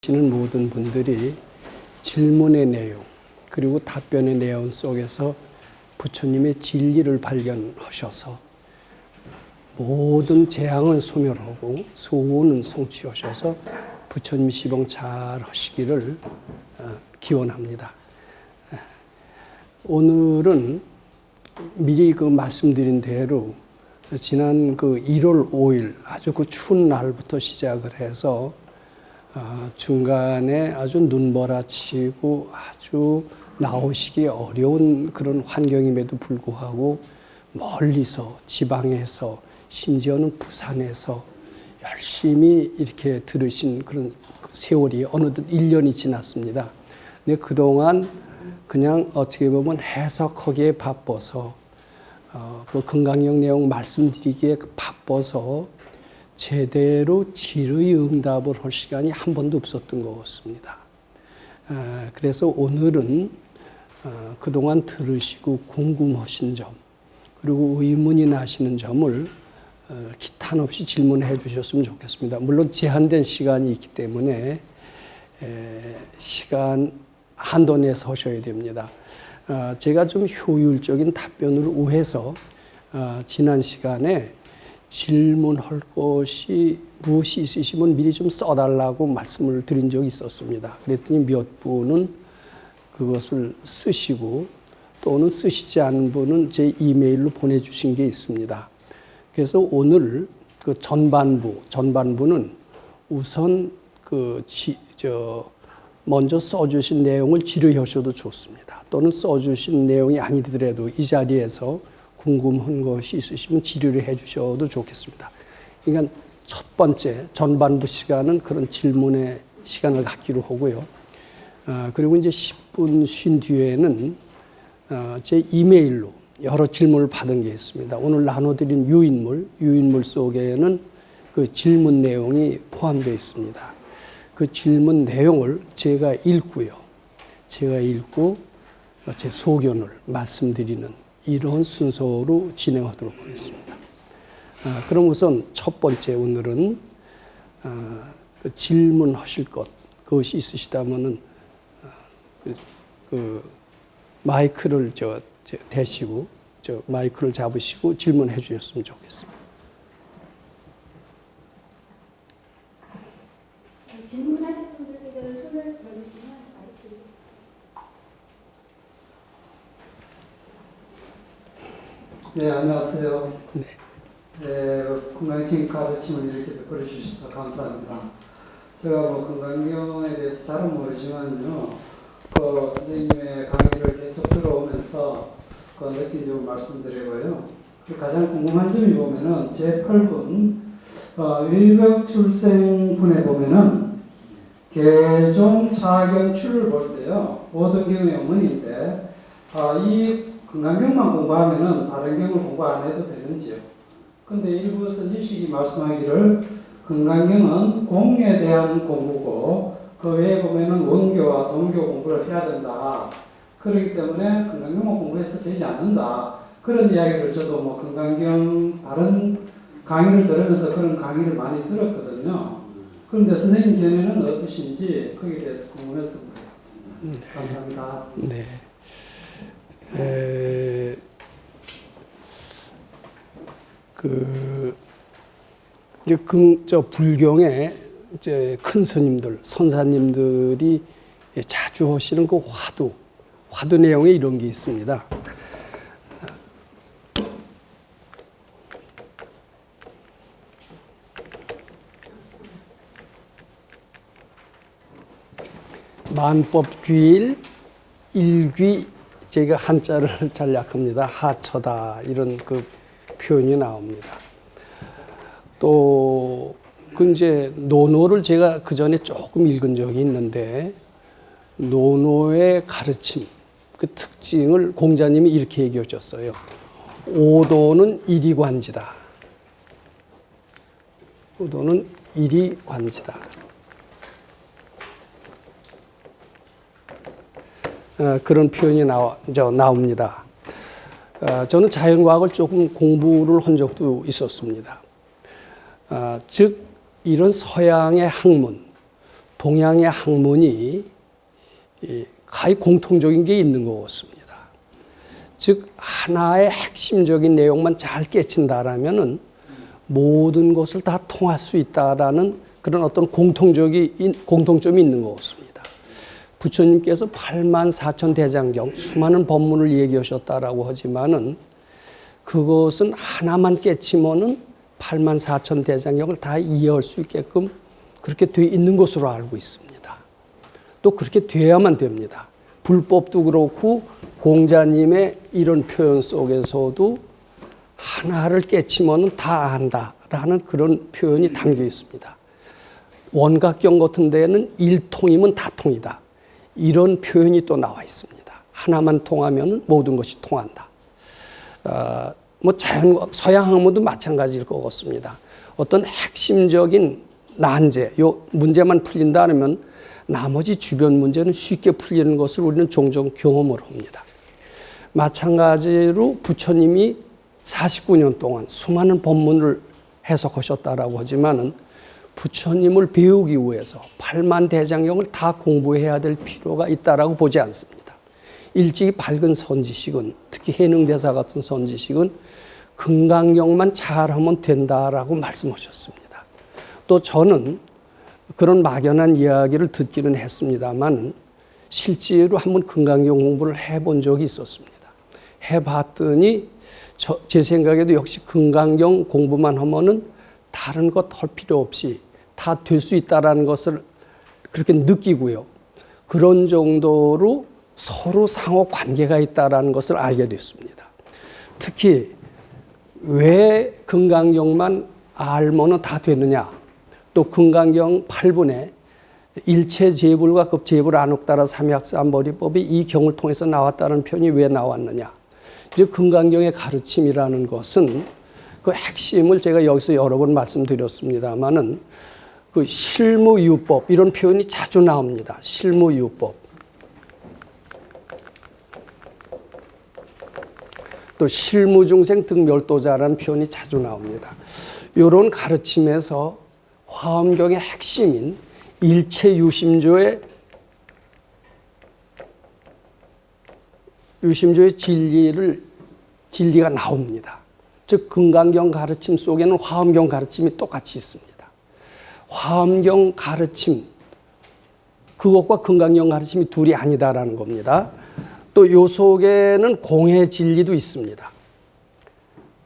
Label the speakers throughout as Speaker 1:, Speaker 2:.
Speaker 1: 시는 모든 분들이 질문의 내용 그리고 답변의 내용 속에서 부처님의 진리를 발견하셔서 모든 재앙은 소멸하고 소원은 성취하셔서 부처님 시봉 잘 하시기를 기원합니다. 오늘은 미리 말씀드린 대로 지난 1월 5일 아주 추운 날부터 시작을 해서 중간에 아주 눈몰아치고 아주 나오시기 어려운 그런 환경임에도 불구하고 멀리서 지방에서 심지어는 부산에서 열심히 이렇게 들으신 그런 세월이 어느덧 1년이 지났습니다. 근데 그동안 그냥 어떻게 보면 해석하기에 바빠서 그 건강력 내용 말씀드리기에 바빠서 제대로 질의 응답을 할 시간이 한 번도 없었던 것 같습니다. 그래서 오늘은 그동안 들으시고 궁금하신 점 그리고 의문이 나시는 점을 기탄 없이 질문해 주셨으면 좋겠습니다. 물론 제한된 시간이 있기 때문에 시간 한도 내에서 하셔야 됩니다. 제가 좀 효율적인 답변을 우해서 지난 시간에 질문할 것이 무엇이 있으시면 미리 좀 써달라고 말씀을 드린 적이 있었습니다. 그랬더니 몇 분은 그것을 쓰시고 또는 쓰시지 않은 분은 제 이메일로 보내주신 게 있습니다. 그래서 오늘 그 전반부는 우선 먼저 써주신 내용을 질의하셔도 좋습니다. 또는 써주신 내용이 아니더라도 이 자리에서 궁금한 것이 있으시면 질의를 해 주셔도 좋겠습니다. 그러니까 첫 번째 전반부 시간은 그런 질문의 시간을 갖기로 하고요. 그리고 이제 10분 쉰 뒤에는 제 이메일로 여러 질문을 받은 게 있습니다. 오늘 나눠드린 유인물 속에는 그 질문 내용이 포함되어 있습니다. 그 질문 내용을 제가 읽고 제 소견을 말씀드리는 이런 순서로 진행하도록 하겠습니다. 그럼 우선 첫 번째 오늘은 질문하실 것 그것이 있으시다면은 마이크를 대시고 마이크를 잡으시고 질문해 주셨으면 좋겠습니다.
Speaker 2: 질문하실 분들께서는 손을 들어주시면 마이크 드리겠습니다.
Speaker 3: 네, 안녕하세요.
Speaker 1: 네.
Speaker 3: 건강식 가르침을 이렇게 베풀어 주셔서 감사합니다. 제가 건강경에 대해서 잘은 모르지만요, 선생님의 강의를 계속 들어오면서 느낀 점을 말씀드리고요. 가장 궁금한 점이 보면은 제8분 위벽출생분에 보면은 개종 차경출을 볼 때요, 모든 경우의 어머니인데 이 건강경만 공부하면은 다른 경을 공부 안 해도 되는지요? 근데 일부 선지식이 말씀하기를 건강경은 공에 대한 공부고 그 외에 보면은 원교와 동교 공부를 해야 된다. 그렇기 때문에 건강경만 공부해서 되지 않는다. 그런 이야기를 저도 건강경 다른 강의를 들으면서 그런 강의를 많이 들었거든요. 그런데 선생님 견해는 어떠신지 거기에 대해서 궁금해서 물어봤습니다. 감사합니다.
Speaker 1: 네. 불경의 이제 큰 스님들, 선사님들이 자주 하시는 그 화두 내용에 이런 게 있습니다. 만법귀일 일귀 제가 한자를 잘 약합니다. 하처다 이런 표현이 나옵니다. 또 이제 노노를 제가 그 전에 조금 읽은 적이 있는데 노노의 가르침 그 특징을 공자님이 이렇게 얘기해 줬어요. 오도는 이리관지다. 오도는 이리관지다. 그런 표현이 나옵니다. 저는 자연과학을 조금 공부를 한 적도 있었습니다. 즉 이런 서양의 학문, 동양의 학문이 가히 공통적인 게 있는 것 같습니다. 즉 하나의 핵심적인 내용만 잘 깨친다라면은 모든 것을 다 통할 수 있다라는 그런 어떤 공통점이 있는 것 같습니다. 부처님께서 84,000 대장경 수많은 법문을 얘기하셨다라고 하지만은 그것은 하나만 깨치면은 84,000 대장경을 다 이해할 수 있게끔 그렇게 돼 있는 것으로 알고 있습니다. 또 그렇게 돼야만 됩니다. 불법도 그렇고 공자님의 이런 표현 속에서도 하나를 깨치면은 다 안다라는 그런 표현이 담겨 있습니다. 원각경 같은 데는 일통이면 다통이다. 이런 표현이 또 나와 있습니다. 하나만 통하면 모든 것이 통한다. 서양 학문도 마찬가지일 것 같습니다. 어떤 핵심적인 난제, 요 문제만 풀린다 하면 나머지 주변 문제는 쉽게 풀리는 것을 우리는 종종 경험을 합니다. 마찬가지로 부처님이 49년 동안 수많은 법문을 해석하셨다라고 하지만은 부처님을 배우기 위해서 8만 대장경을 다 공부해야 될 필요가 있다라고 보지 않습니다. 일찍이 밝은 선지식은, 특히 해능대사 같은 선지식은 금강경만 잘하면 된다라고 말씀하셨습니다. 또 저는 그런 막연한 이야기를 듣기는 했습니다만 실제로 한번 금강경 공부를 해본 적이 있었습니다. 해봤더니 제 생각에도 역시 금강경 공부만 하면은 다른 것 할 필요 없이 다 될 수 있다라는 것을 그렇게 느끼고요. 그런 정도로 서로 상호 관계가 있다라는 것을 알게 됐습니다. 특히 왜 금강경만 알면은 다 되느냐? 또 금강경 8분에 일체 재불과 급재불 안옥따라 삼약삼벌이법이 이 경을 통해서 나왔다는 표현이 왜 나왔느냐? 이제 금강경의 가르침이라는 것은 그 핵심을 제가 여기서 여러 번 말씀드렸습니다만은 그 실무유법 이런 표현이 자주 나옵니다. 실무유법. 또 실무중생 득멸도자라는 표현이 자주 나옵니다. 이런 가르침에서 화엄경의 핵심인 일체유심조의 진리가 나옵니다. 즉 금강경 가르침 속에는 화엄경 가르침이 똑같이 있습니다. 화엄경 가르침 그것과 금강경 가르침이 둘이 아니다라는 겁니다. 또 요 속에는 공의 진리도 있습니다.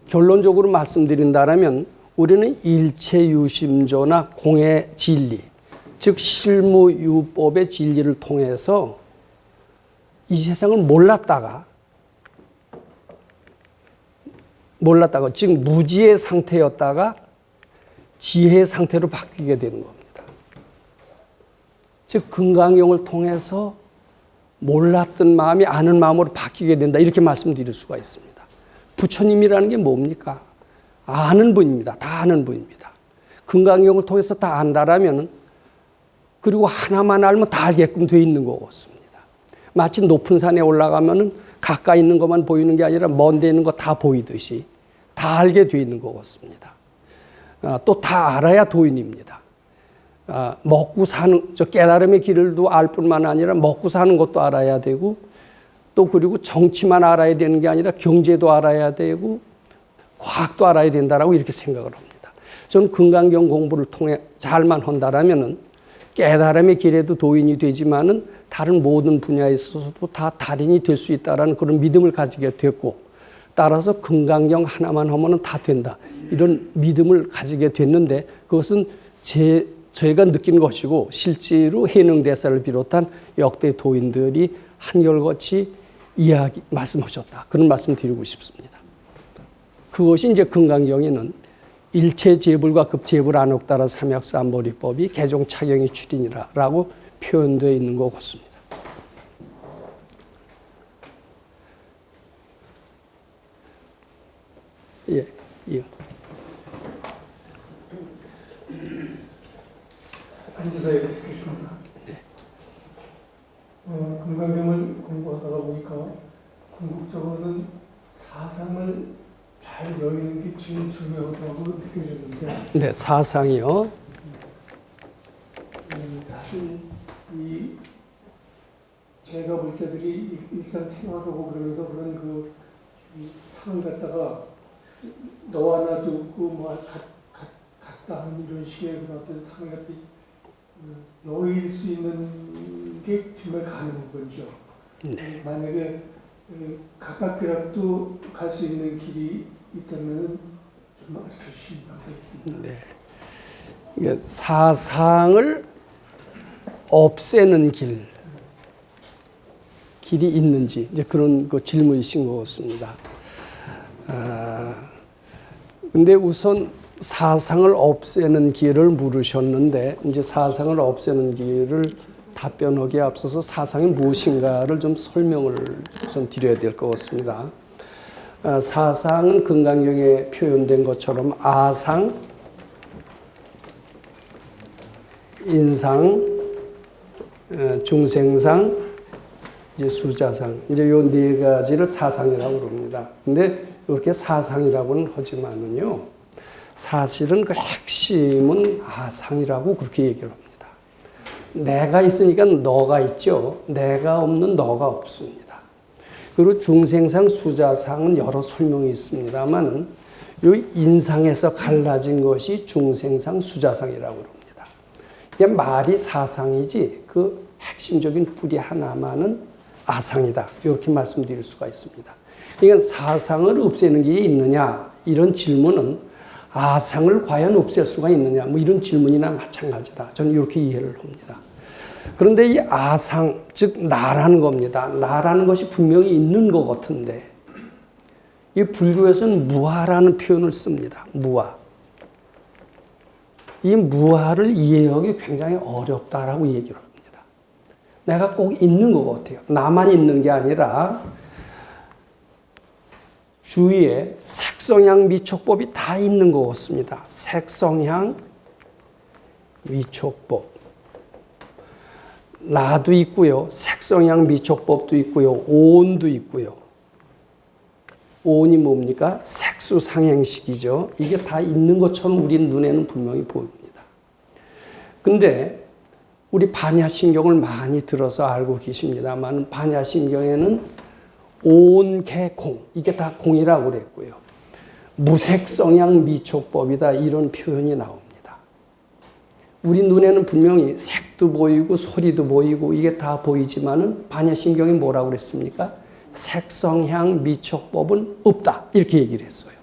Speaker 1: 결론적으로 말씀드린다면 우리는 일체유심조나 공의 진리, 즉 실무유법의 진리를 통해서 이 세상을 몰랐다가 즉 무지의 상태였다가 지혜의 상태로 바뀌게 되는 겁니다. 즉 금강경을 통해서 몰랐던 마음이 아는 마음으로 바뀌게 된다. 이렇게 말씀드릴 수가 있습니다. 부처님이라는 게 뭡니까? 아는 분입니다. 다 아는 분입니다. 금강경을 통해서 다 안다라면 그리고 하나만 알면 다 알게끔 되어 있는 것 같습니다. 마치 높은 산에 올라가면 가까이 있는 것만 보이는 게 아니라 먼 데 있는 거 다 보이듯이 다 알게 되어 있는 것 같습니다. 또 다 알아야 도인입니다. 먹고 사는 깨달음의 길을도 알 뿐만 아니라 먹고 사는 것도 알아야 되고 또 그리고 정치만 알아야 되는 게 아니라 경제도 알아야 되고 과학도 알아야 된다라고 이렇게 생각을 합니다. 저는 금강경 공부를 통해 잘만 한다라면은 깨달음의 길에도 도인이 되지만은 다른 모든 분야에 있어서도 다 달인이 될 수 있다라는 그런 믿음을 가지게 됐고 따라서 금강경 하나만 하면은 다 된다. 이런 믿음을 가지게 됐는데 그것은 저희가 느낀 것이고 실제로 해능대사를 비롯한 역대 도인들이 한결같이 말씀하셨다. 그런 말씀 드리고 싶습니다. 그것이 이제 금강경에는 일체재불과 급재불 안옥따라 삼약삼벌이법이 개종차경의 출인이라고 표현되어 있는 것 같습니다. 예.
Speaker 4: 앉아서 읽겠습니다.
Speaker 1: 네.
Speaker 4: 금강경을 공부하다가 보니까 궁극적으로는 사상을 잘 여의는 게 제일 중요하다고 느껴졌는데
Speaker 1: 네, 사상이요.
Speaker 4: 사실 뭐 같다 하는 이런 식의 그런 어떤 상황 같은 여일 수 있는 게 정말 가능한 거죠.
Speaker 1: 네.
Speaker 4: 만약에 가깝게라도 갈 수 있는 길이 있다면 좀 알려주시면 감사하겠습니다.
Speaker 1: 네. 이게 사상을 없애는 길이 있는지 이제 그런 그 질문이신 것 같습니다. 근데 우선 사상을 없애는 길을 물으셨는데 이제 사상을 없애는 길을 답변하기에 앞서서 사상이 무엇인가를 좀 설명을 우선 드려야 될 것 같습니다. 사상은 금강경에 표현된 것처럼 아상, 인상, 중생상, 이제 수자상, 이제 요 네 가지를 사상이라고 그럽니다. 근데 이렇게 사상이라고는 하지만은요, 사실은 그 핵심은 아상이라고 그렇게 얘기를 합니다. 내가 있으니까 너가 있죠. 내가 없는 너가 없습니다. 그리고 중생상, 수자상은 여러 설명이 있습니다만은 요 인상에서 갈라진 것이 중생상, 수자상이라고 그럽니다. 이게 말이 사상이지 그 핵심적인 뿌리 하나만은 아상이다. 이렇게 말씀드릴 수가 있습니다. 그러니까 사상을 없애는 게 있느냐 이런 질문은 아상을 과연 없앨 수가 있느냐 뭐 이런 질문이나 마찬가지다. 저는 이렇게 이해를 합니다. 그런데 이 아상 즉 나라는 겁니다. 나라는 것이 분명히 있는 것 같은데 이 불교에서는 무아라는 표현을 씁니다. 무아. 이 무아를 이해하기 굉장히 어렵다라고 얘기를 합니다. 내가 꼭 있는 것 같아요. 나만 있는 게 아니라 주위에 색성향 미촉법이 다 있는 것 같습니다. 색성향 미촉법. 나도 있고요. 색성향 미촉법도 있고요. 오온도 있고요. 오온이 뭡니까? 색수상행식이죠. 이게 다 있는 것처럼 우리 눈에는 분명히 보입니다. 근데 우리 반야심경을 많이 들어서 알고 계십니다만 반야심경에는 온, 개, 공 이게 다 공이라고 그랬고요. 무색성향 미촉법이다 이런 표현이 나옵니다. 우리 눈에는 분명히 색도 보이고 소리도 보이고 이게 다 보이지만은 반야심경이 뭐라고 그랬습니까? 색성향 미촉법은 없다 이렇게 얘기를 했어요.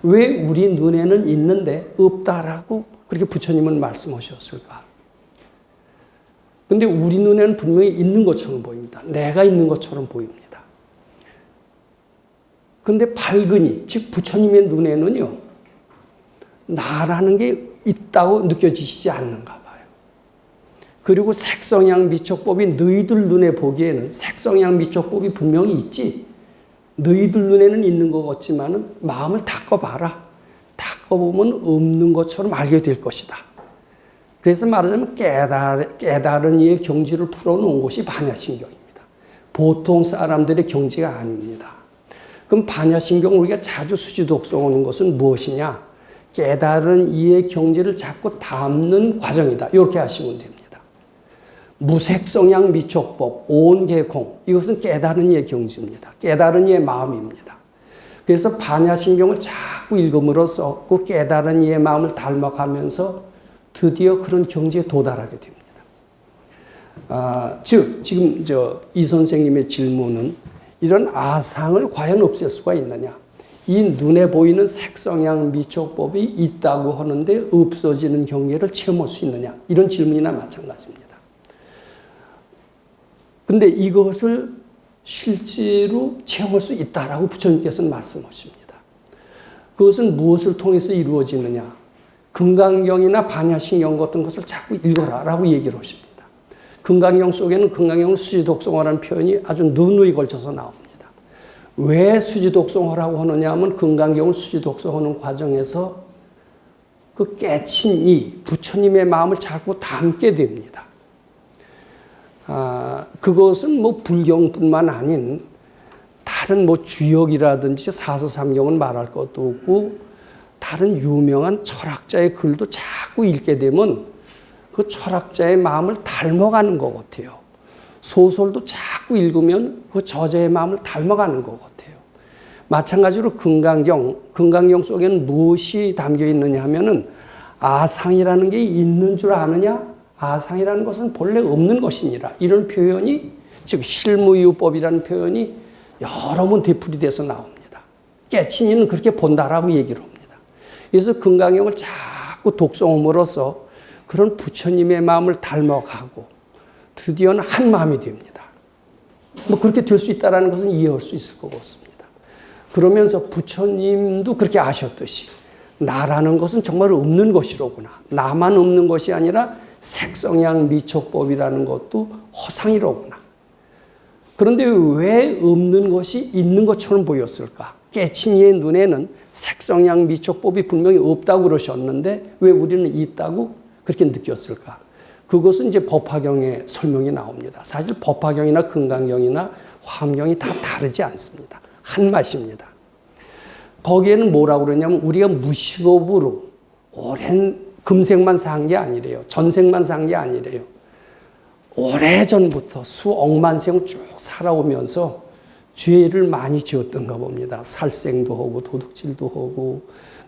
Speaker 1: 왜 우리 눈에는 있는데 없다라고 그렇게 부처님은 말씀하셨을까? 근데 우리 눈에는 분명히 있는 것처럼 보입니다. 내가 있는 것처럼 보입니다. 근데 발근이, 즉 부처님의 눈에는요, 나라는 게 있다고 느껴지시지 않는가 봐요. 그리고 색성향 미촉법이 너희들 눈에 보기에는 색성향 미촉법이 분명히 있지, 너희들 눈에는 있는 것 같지만은 마음을 닦아봐라. 닦아보면 없는 것처럼 알게 될 것이다. 그래서 말하자면 깨달은 이의 경지를 풀어놓은 곳이 반야심경입니다. 보통 사람들의 경지가 아닙니다. 그럼 반야심경을 우리가 자주 수지독송하는 것은 무엇이냐? 깨달은 이의 경지를 자꾸 담는 과정이다. 이렇게 하시면 됩니다. 무색성향 미촉법, 오온개공 이것은 깨달은 이의 경지입니다. 깨달은 이의 마음입니다. 그래서 반야심경을 자꾸 읽음으로써 그 깨달은 이의 마음을 닮아가면서 드디어 그런 경지에 도달하게 됩니다. 즉 지금 이 선생님의 질문은 이런 아상을 과연 없앨 수가 있느냐? 이 눈에 보이는 색성향 미촉법이 있다고 하는데 없어지는 경계를 체험할 수 있느냐? 이런 질문이나 마찬가지입니다. 근데 이것을 실제로 체험할 수 있다라고 부처님께서는 말씀하십니다. 그것은 무엇을 통해서 이루어지느냐? 금강경이나 반야심경 같은 것을 자꾸 읽어라라고 얘기를 하십니다. 금강경 속에는 금강경을 수지독송하라는 표현이 아주 누누이 걸쳐서 나옵니다. 왜 수지독송하라고 하느냐 하면 금강경을 수지독송하는 과정에서 그 깨친 이 부처님의 마음을 자꾸 담게 됩니다. 그것은 뭐 불경뿐만 아닌 다른 뭐 주역이라든지 사서삼경은 말할 것도 없고 다른 유명한 철학자의 글도 자꾸 읽게 되면 그 철학자의 마음을 닮아가는 것 같아요. 소설도 자꾸 읽으면 그 저자의 마음을 닮아가는 것 같아요. 마찬가지로 금강경 속에는 무엇이 담겨 있느냐 하면은 아상이라는 게 있는 줄 아느냐? 아상이라는 것은 본래 없는 것이니라. 이런 표현이 즉 실무이유법이라는 표현이 여러 번 되풀이돼서 나옵니다. 깨친 이는 그렇게 본다라고 얘기를 합니다. 그래서 금강경을 자꾸 독송함으로써 그런 부처님의 마음을 닮아가고 드디어는 한 마음이 됩니다. 뭐 그렇게 될 수 있다는 것은 이해할 수 있을 것 같습니다. 그러면서 부처님도 그렇게 아셨듯이 나라는 것은 정말 없는 것이로구나. 나만 없는 것이 아니라 색성양 미촉법이라는 것도 허상이로구나. 그런데 왜 없는 것이 있는 것처럼 보였을까? 깨친 이의 눈에는 색성양 미촉법이 분명히 없다고 그러셨는데 왜 우리는 있다고 그렇게 느꼈을까? 그것은 이제 법화경에 설명이 나옵니다. 사실 법화경이나 금강경이나 화엄경이 다 다르지 않습니다. 한 맛입니다. 거기에는 뭐라고 그러냐면 우리가 무식업으로 오랜 금생만 산 게 아니래요. 전생만 산 게 아니래요. 오래전부터 수억만 생 쭉 살아오면서 죄를 많이 지었던가 봅니다. 살생도 하고 도둑질도 하고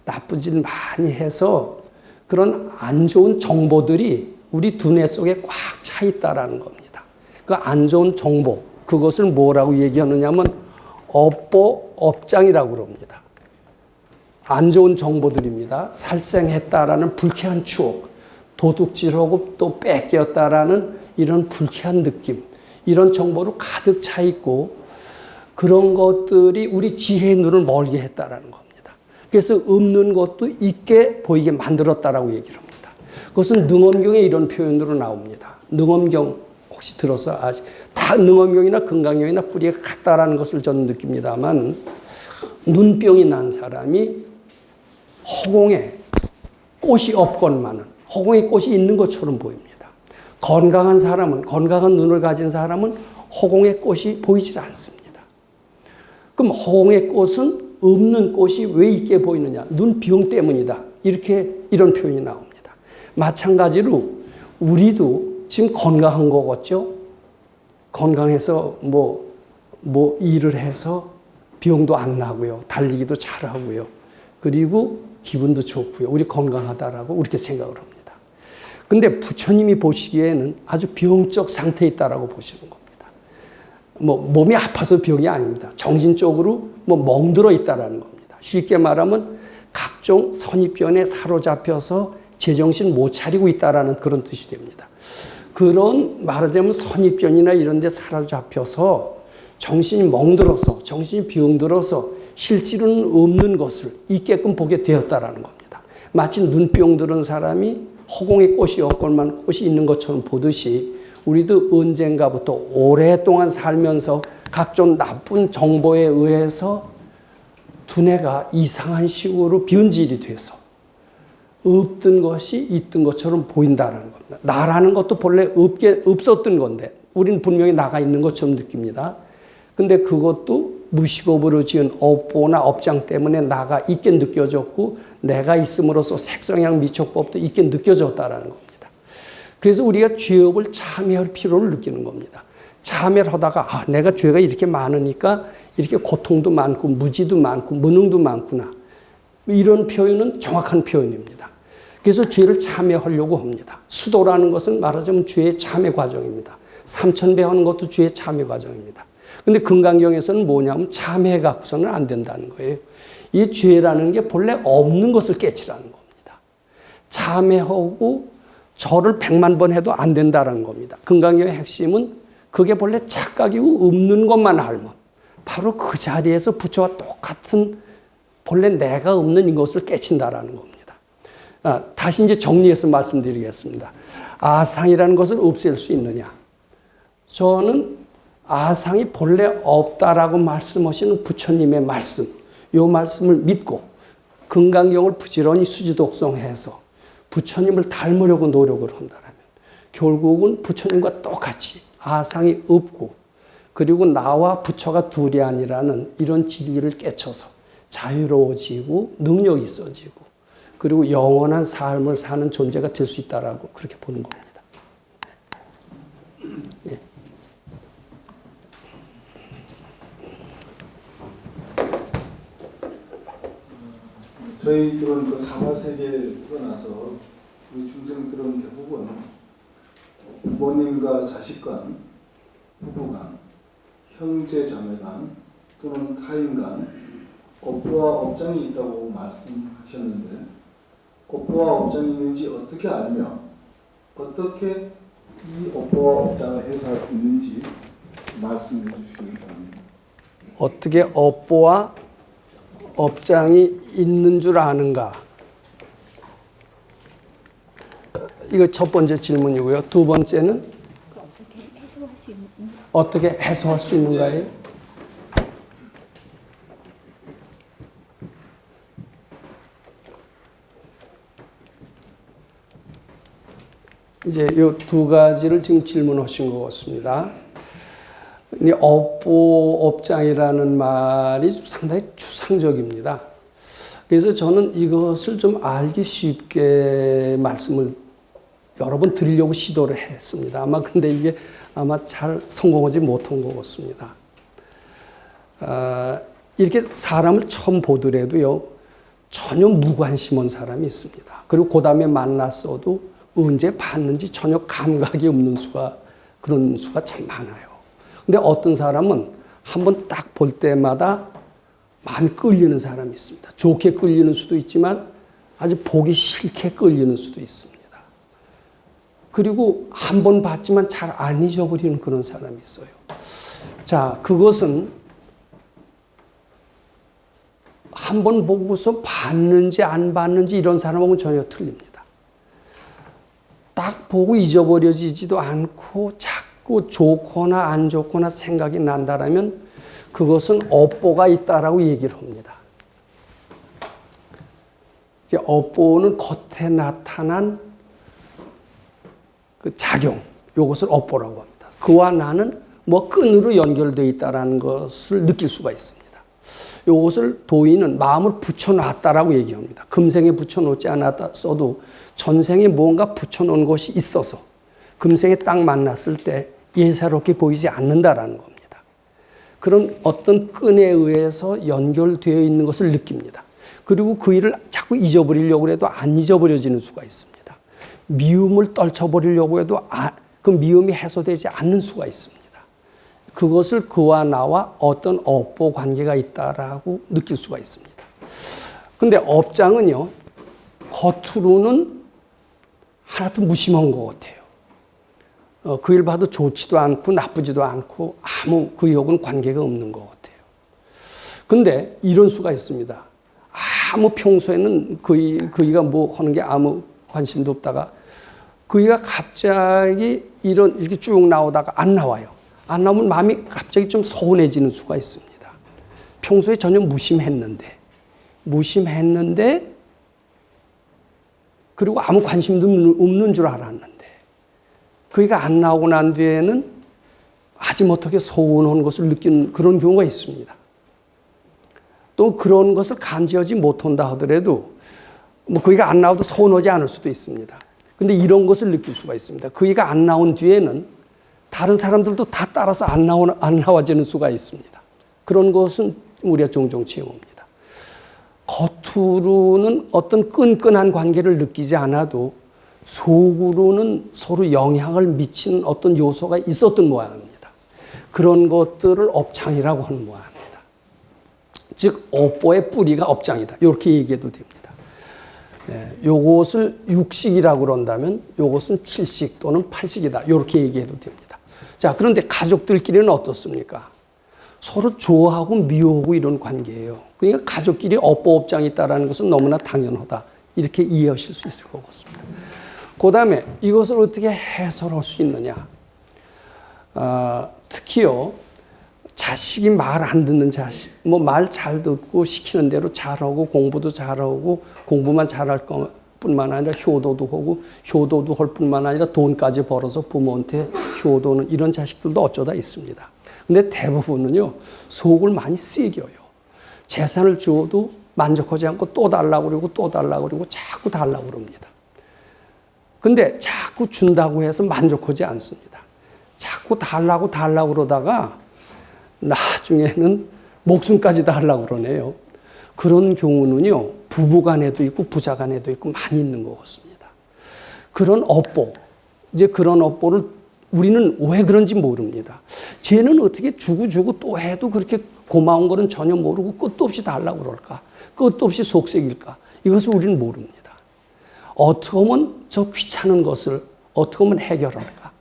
Speaker 1: 나쁜 짓 많이 해서 그런 안 좋은 정보들이 우리 두뇌 속에 꽉 차 있다라는 겁니다. 그 안 좋은 정보, 그것을 뭐라고 얘기하느냐면 업보업장이라고 그럽니다. 안 좋은 정보들입니다. 살생했다라는 불쾌한 추억, 도둑질하고 또 뺏겼다라는 이런 불쾌한 느낌, 이런 정보로 가득 차 있고 그런 것들이 우리 지혜의 눈을 멀게 했다라는 겁니다. 그래서 없는 것도 있게 보이게 만들었다라고 얘기를 합니다. 그것은 능엄경에 이런 표현으로 나옵니다. 능엄경 혹시 들어서 다 능엄경이나 금강경이나 뿌리가 같다라는 것을 저는 느낍니다만 눈병이 난 사람이 허공에 꽃이 없건만은 허공에 꽃이 있는 것처럼 보입니다. 건강한 사람은, 건강한 눈을 가진 사람은 허공에 꽃이 보이질 않습니다. 그럼 허공의 꽃은 없는 꽃이 왜 있게 보이느냐? 눈병 때문이다. 이런 표현이 나옵니다. 마찬가지로 우리도 지금 건강한 거겠죠? 건강해서 뭐 일을 해서 병도 안 나고요. 달리기도 잘하고요. 그리고 기분도 좋고요. 우리 건강하다라고 그렇게 생각을 합니다. 근데 부처님이 보시기에는 아주 병적 상태에 있다라고 보시는 겁니다. 몸이 아파서 병이 아닙니다. 정신적으로 멍들어 있다라는 겁니다. 쉽게 말하면 각종 선입견에 사로잡혀서 제정신 못 차리고 있다라는 그런 뜻이 됩니다. 그런 말하자면 선입견이나 이런 데 사로잡혀서 정신이 멍들어서 정신이 병들어서 실질은 없는 것을 있게끔 보게 되었다라는 겁니다. 마치 눈병 들은 사람이 허공에 꽃이 없건만 꽃이 있는 것처럼 보듯이 우리도 언젠가부터 오랫동안 살면서 각종 나쁜 정보에 의해서 두뇌가 이상한 식으로 변질이 돼서 없던 것이 있던 것처럼 보인다는 겁니다. 나라는 것도 본래 없었던 건데 우리는 분명히 나가 있는 것처럼 느낍니다. 근데 그것도 무식업으로 지은 업보나 업장 때문에 나가 있게 느껴졌고 내가 있음으로써 색성양 미촉법도 있게 느껴졌다라는 겁니다. 그래서 우리가 죄업을 참여할 필요를 느끼는 겁니다. 참여를 하다가 내가 죄가 이렇게 많으니까 이렇게 고통도 많고 무지도 많고 무능도 많구나. 이런 표현은 정확한 표현입니다. 그래서 죄를 참여하려고 합니다. 수도라는 것은 말하자면 죄의 참여 과정입니다. 삼천배 하는 것도 죄의 참여 과정입니다. 근데 금강경에서는 뭐냐면 참회 갖고서는 안 된다는 거예요. 이 죄라는 게 본래 없는 것을 깨치라는 겁니다. 참회하고 절을 100만 번 해도 안 된다는 겁니다. 금강경의 핵심은 그게 본래 착각이고 없는 것만 알면 바로 그 자리에서 부처와 똑같은 본래 내가 없는 이것을 깨친다라는 겁니다. 다시 이제 정리해서 말씀드리겠습니다. 아상이라는 것을 없앨 수 있느냐? 저는 아상이 본래 없다라고 말씀하시는 부처님의 말씀, 이 말씀을 믿고 금강경을 부지런히 수지독송해서 부처님을 닮으려고 노력을 한다면 결국은 부처님과 똑같이 아상이 없고 그리고 나와 부처가 둘이 아니라는 이런 진리를 깨쳐서 자유로워지고 능력이 있어지고 그리고 영원한 삶을 사는 존재가 될 수 있다라고 그렇게 보는 겁니다. 예.
Speaker 5: 저희들은 그 사마세계가 나서 우리 중생들은 대부분 부모님과 자식 간, 부부 간, 형제 자매 간 또는 타인 간 업보와 업장이 있다고 말씀하셨는데 업보와 업장이 있는지 어떻게 알며 어떻게 이 업보와 업장을 해소할 수 있는지 말씀해 주시기 바랍니다.
Speaker 1: 어떻게 업보와 업장이 있는 줄 아는가? 이거 첫 번째 질문이고요. 두 번째는 어떻게 해소할 수 있는가요? 이제 이 두 가지를 지금 질문하신 것 같습니다. 이 업보, 업장이라는 말이 상당히 추상적입니다. 그래서 저는 이것을 좀 알기 쉽게 말씀을 여러 번 드리려고 시도를 했습니다. 아마 근데 이게 아마 잘 성공하지 못한 것 같습니다. 이렇게 사람을 처음 보더라도요, 전혀 무관심한 사람이 있습니다. 그리고 그 다음에 만났어도 언제 봤는지 전혀 감각이 없는 그런 수가 참 많아요. 근데 어떤 사람은 한번 딱 볼 때마다 마음이 끌리는 사람이 있습니다. 좋게 끌리는 수도 있지만 아주 보기 싫게 끌리는 수도 있습니다. 그리고 한 번 봤지만 잘 안 잊어버리는 그런 사람이 있어요. 자, 그것은 한 번 보고서 봤는지 안 봤는지 이런 사람하고는 전혀 틀립니다. 딱 보고 잊어버려지지도 않고 자꾸 좋거나 안 좋거나 생각이 난다라면 그것은 업보가 있다라고 얘기를 합니다. 이제 업보는 겉에 나타난 그 작용, 이것을 업보라고 합니다. 그와 나는 뭐 끈으로 연결되어 있다는 것을 느낄 수가 있습니다. 이것을 도인은 마음을 붙여놨다라고 얘기합니다. 금생에 붙여놓지 않았어도 전생에 뭔가 붙여놓은 것이 있어서 금생에 딱 만났을 때 예사롭게 보이지 않는다라는 겁니다. 그런 어떤 끈에 의해서 연결되어 있는 것을 느낍니다. 그리고 그 일을 자꾸 잊어버리려고 해도 안 잊어버려지는 수가 있습니다. 미움을 떨쳐버리려고 해도 그 미움이 해소되지 않는 수가 있습니다. 그것을 그와 나와 어떤 업보 관계가 있다라고 느낄 수가 있습니다. 근데 업장은요, 겉으로는 하나도 무심한 것 같아요. 그 일 봐도 좋지도 않고 나쁘지도 않고 아무 그 역은 관계가 없는 것 같아요. 근데 이런 수가 있습니다. 아무 평소에는 그이가 뭐 하는 게 아무 관심도 없다가 그이가 갑자기 이렇게 쭉 나오다가 안 나와요. 안 나오면 마음이 갑자기 좀 서운해지는 수가 있습니다. 평소에 전혀 무심했는데 그리고 아무 관심도 없는 줄 알았는데 그이가 안 나오고 난 뒤에는 아직 못하게 서운한 것을 느끼는 그런 경우가 있습니다. 또 그런 것을 감지하지 못한다 하더라도 뭐 그이가 안 나와도 서운하지 않을 수도 있습니다. 근데 이런 것을 느낄 수가 있습니다. 그이가 안 나온 뒤에는 다른 사람들도 다 따라서 안 나와지는 수가 있습니다. 그런 것은 우리가 종종 체험합니다. 겉으로는 어떤 끈끈한 관계를 느끼지 않아도 속으로는 서로 영향을 미치는 어떤 요소가 있었던 모양입니다. 그런 것들을 업장이라고 하는 모양입니다. 즉 업보의 뿌리가 업장이다. 이렇게 얘기해도 됩니다. 요것을 육식이라고 그런다면 요것은 칠식 또는 팔식이다. 이렇게 얘기해도 됩니다. 자, 그런데 가족들끼리는 어떻습니까? 서로 좋아하고 미워하고 이런 관계예요. 그러니까 가족끼리 업보 업장이 있다는 것은 너무나 당연하다. 이렇게 이해하실 수 있을 것 같습니다. 그 다음에 이것을 어떻게 해설할 수 있느냐. 특히요, 자식이 말 안 듣는 자식, 뭐 말 잘 듣고 시키는 대로 잘하고 공부도 잘하고 공부만 잘할 뿐만 아니라 효도도 하고 효도도 할 뿐만 아니라 돈까지 벌어서 부모한테 효도는 이런 자식들도 어쩌다 있습니다. 근데 대부분은요, 속을 많이 쓰겨요. 재산을 줘도 만족하지 않고 또 달라고 그러고 또 달라고 그러고 자꾸 달라고 그럽니다. 근데 자꾸 준다고 해서 만족하지 않습니다. 자꾸 달라고 그러다가 나중에는 목숨까지 달라고 그러네요. 그런 경우는요, 부부 간에도 있고 부자 간에도 있고 많이 있는 것 같습니다. 그런 업보, 이제 그런 업보를 우리는 왜 그런지 모릅니다. 쟤는 어떻게 주고 또 해도 그렇게 고마운 거는 전혀 모르고 끝도 없이 달라고 그럴까? 끝도 없이 속색일까? 이것을 우리는 모릅니다. 어떻게 하면 저 귀찮은 것을 어떻게 하면 해결할까?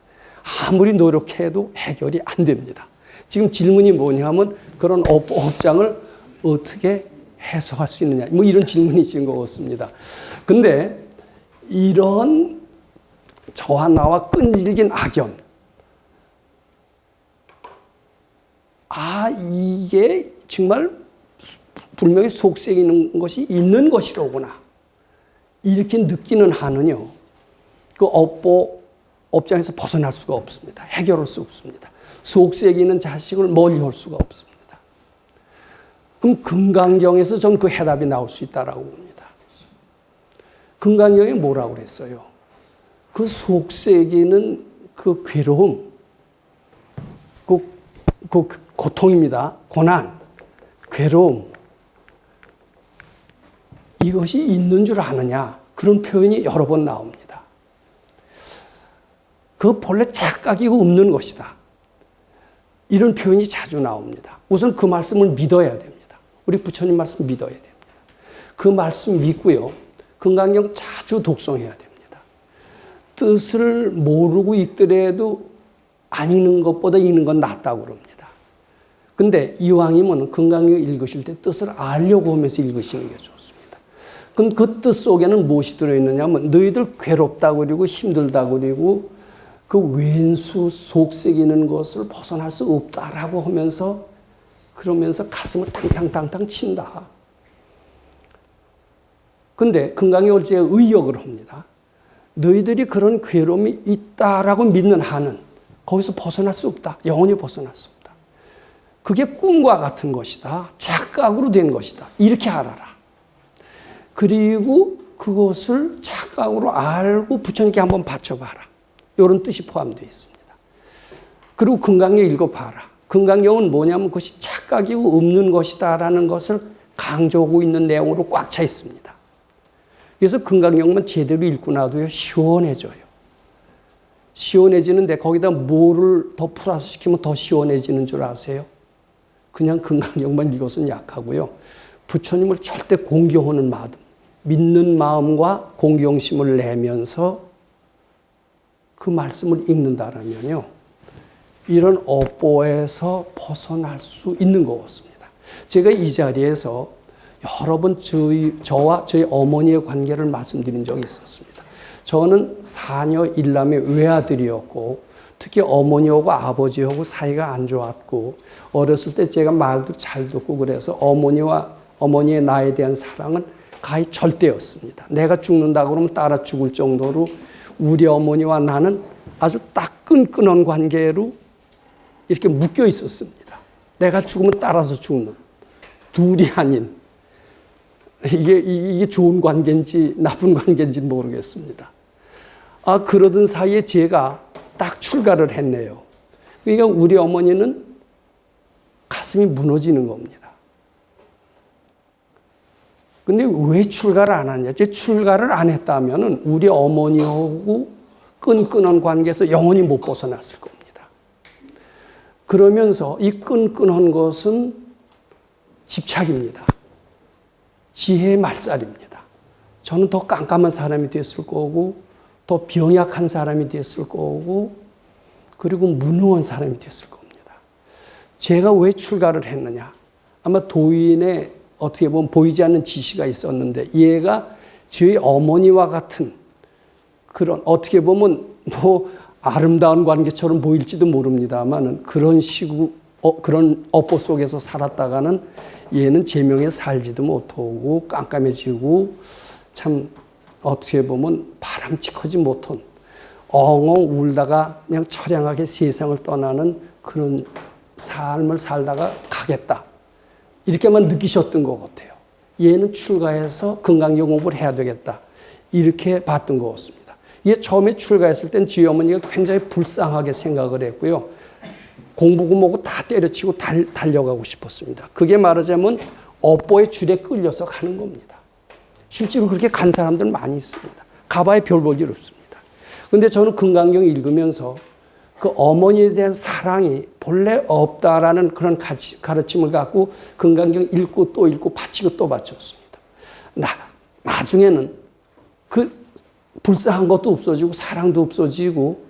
Speaker 1: 아무리 노력해도 해결이 안 됩니다. 지금 질문이 뭐냐면 그런 업장을 어떻게 해소할 수 있느냐. 뭐 이런 질문이 지은 것 같습니다. 근데 이런 저와 나와 끈질긴 악연. 이게 정말 분명히 속색이는 것이 있는 것이로구나. 이렇게 느끼는 한은요, 그 업장에서 벗어날 수가 없습니다. 해결할 수 없습니다. 속색이는 자식을 멀리 할 수가 없습니다. 그럼 금강경에서 전 그 해답이 나올 수 있다라고 봅니다. 금강경에 뭐라고 그랬어요? 그 속색이는 그 괴로움, 그 고통입니다. 고난, 괴로움. 이것이 있는 줄 아느냐? 그런 표현이 여러 번 나옵니다. 그 본래 착각이고 없는 것이다. 이런 표현이 자주 나옵니다. 우선 그 말씀을 믿어야 됩니다. 우리 부처님 말씀 믿어야 됩니다. 그 말씀 믿고요. 금강경 자주 독송해야 됩니다. 뜻을 모르고 읽더라도 안 읽는 것보다 읽는 건 낫다고 그럽니다. 근데 이왕이면 금강경 읽으실 때 뜻을 알려고 하면서 읽으시는 게 좋습니다. 그럼 그 뜻 속에는 무엇이 들어있느냐 하면 너희들 괴롭다고 그리고 힘들다고 그리고 그 왼수 속색이는 것을 벗어날 수 없다라고 하면서 그러면서 가슴을 탕탕탕탕 친다. 근데 금강경을 제가 의역을 합니다. 너희들이 그런 괴로움이 있다라고 믿는 한은 거기서 벗어날 수 없다. 영원히 벗어날 수 없다. 그게 꿈과 같은 것이다. 착각으로 된 것이다. 이렇게 알아라. 그리고 그것을 착각으로 알고 부처님께 한번 바쳐봐라. 이런 뜻이 포함되어 있습니다. 그리고 금강경 읽어봐라. 금강경은 뭐냐면 그것이 착각이고 없는 것이다라는 것을 강조하고 있는 내용으로 꽉 차 있습니다. 그래서 금강경만 제대로 읽고 나도요, 시원해져요. 시원해지는데 거기다 뭐를 더 플러스 시키면 더 시원해지는 줄 아세요? 그냥 금강경만 읽어서는 약하고요. 부처님을 절대 공경하는 마음, 믿는 마음과 공경심을 내면서 그 말씀을 읽는다라면요, 이런 업보에서 벗어날 수 있는 것 같습니다. 제가 이 자리에서 여러 번 저와 저희 어머니의 관계를 말씀드린 적이 있었습니다. 저는 사녀 일남의 외아들이었고 특히 어머니하고 아버지하고 사이가 안 좋았고 어렸을 때 제가 말도 잘 듣고 그래서 어머니의 나에 대한 사랑은 거의 절대였습니다. 내가 죽는다 그러면 따라 죽을 정도로 우리 어머니와 나는 아주 딱 끈끈한 관계로 이렇게 묶여 있었습니다. 내가 죽으면 따라서 죽는, 둘이 아닌, 이게 좋은 관계인지 나쁜 관계인지 모르겠습니다. 그러던 사이에 제가 딱 출가를 했네요. 그러니까 우리 어머니는 가슴이 무너지는 겁니다. 근데 왜 출가를 안 하냐? 제 출가를 안 했다면 우리 어머니하고 끈끈한 관계에서 영원히 못 벗어났을 겁니다. 그러면서 이 끈끈한 것은 집착입니다. 지혜의 말살입니다. 저는 더 깜깜한 사람이 됐을 거고 더 병약한 사람이 됐을 거고 그리고 무능한 사람이 됐을 겁니다. 제가 왜 출가를 했느냐? 아마 도인의 어떻게 보면 보이지 않는 지시가 있었는데 얘가 저희 어머니와 같은 그런 어떻게 보면 뭐 아름다운 관계처럼 보일지도 모릅니다만 그런 식으로 그런 업보 속에서 살았다가는 얘는 제명에 살지도 못하고 깜깜해지고 참 어떻게 보면 바람직하지 못한 엉엉 울다가 그냥 처량하게 세상을 떠나는 그런 삶을 살다가 가겠다. 이렇게만 느끼셨던 것 같아요. 얘는 출가해서 금강경 공부를 해야 되겠다. 이렇게 봤던 것 같습니다. 얘 처음에 출가했을 땐 저희 어머니가 굉장히 불쌍하게 생각을 했고요. 공부고 뭐고 다 때려치고 달려가고 싶었습니다. 그게 말하자면 업보의 줄에 끌려서 가는 겁니다. 실제로 그렇게 간 사람들 많이 있습니다. 가봐야 별 볼 일 없습니다. 근데 저는 금강경 읽으면서 그 어머니에 대한 사랑이 본래 없다라는 그런 가르침을 갖고 금강경 읽고 또 읽고 바치고 또 바쳤습니다. 나중에는 그 불쌍한 것도 없어지고 사랑도 없어지고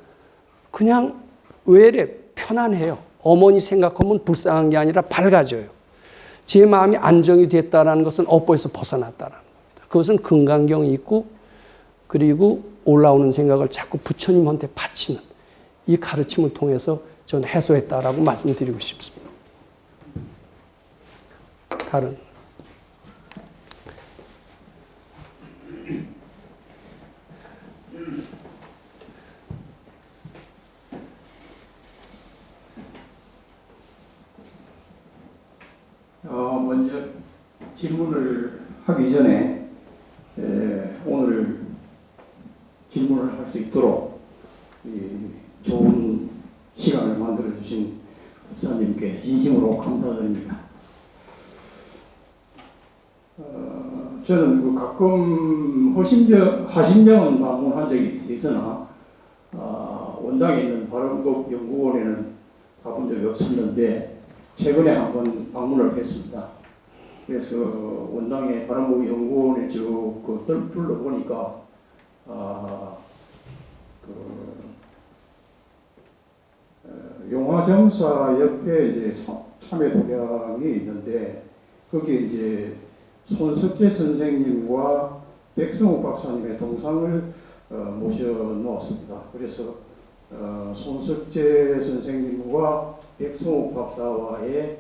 Speaker 1: 그냥 왜 이래 편안해요. 어머니 생각하면 불쌍한 게 아니라 밝아져요. 제 마음이 안정이 됐다는 것은 업보에서 벗어났다는 겁니다. 그것은 금강경이 있고 그리고 올라오는 생각을 자꾸 부처님한테 바치는 이 가르침을 통해서 저는 해소했다라고 말씀드리고 싶습니다. 다른
Speaker 6: 먼저 질문을 하기 전에 오늘 질문을 할 수 있도록 좋은 시간을 만들어 주신 목사님께 진심으로 감사드립니다. 저는 그 가끔 하심정은 방문한 적이 있으나 원당에 있는 바른법 연구원에는 가본 적이 없었는데 최근에 한번 방문을 했습니다. 그래서 원당의 바른법 연구원에 쭉 둘러보니까 용화정사 옆에 이제 참회 도량이 있는데 거기에 이제 손석재 선생님과 백승호 박사님의 동상을 모셔 놓았습니다. 그래서 손석재 선생님과 백승호 박사와의